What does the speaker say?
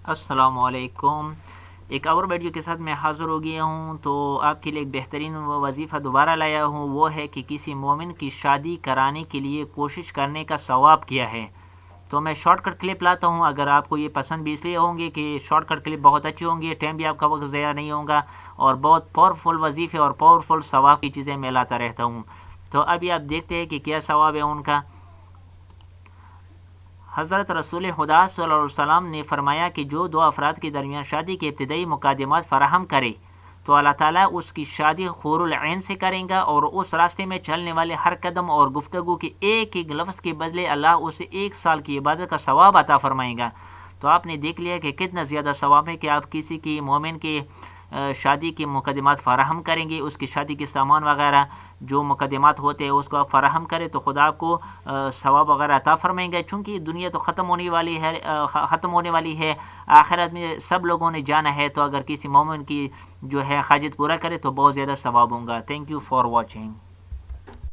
السلام علیکم۔ ایک اور ویڈیو کے ساتھ میں حاضر ہو گیا ہوں۔ تو آپ کے لیے ایک بہترین وظیفہ دوبارہ لایا ہوں، وہ ہے کہ کسی مومن کی شادی کرانے کے لیے کوشش کرنے کا ثواب کیا ہے۔ تو میں شارٹ کٹ کلپ لاتا ہوں، اگر آپ کو یہ پسند بھی اس لیے ہوں گے کہ شارٹ کٹ کلپ بہت اچھی ہوں گی، ٹائم بھی آپ کا وقت ضائع نہیں ہوگا، اور بہت پاورفل وظیفے اور پاورفل ثواب کی چیزیں میں لاتا رہتا ہوں۔ تو ابھی آپ دیکھتے ہیں کہ کیا ثواب ہے ان کا۔ حضرت رسول خدا صلی اللہ علیہ وسلم نے فرمایا کہ جو دو افراد کے درمیان شادی کے ابتدائی مقدمات فراہم کرے تو اللہ تعالیٰ اس کی شادی حور العین سے کریں گا، اور اس راستے میں چلنے والے ہر قدم اور گفتگو کے ایک ایک لفظ کے بدلے اللہ اسے 1 سال کی عبادت کا ثواب عطا فرمائے گا۔ تو آپ نے دیکھ لیا کہ کتنا زیادہ ثواب ہے کہ آپ کسی کی مومن کے شادی کے مقدمات فراہم کریں گے، اس کی شادی کے سامان وغیرہ جو مقدمات ہوتے ہیں اس کو آپ فراہم کریں تو خدا آپ کو ثواب وغیرہ عطا فرمائیں گے، چونکہ دنیا تو ختم ہونے والی ہے، آخرت میں سب لوگوں نے جانا ہے، تو اگر کسی مومن کی جو ہے حاجت پورا کرے تو بہت زیادہ ثواب ہوں گا۔ Thank you for watching.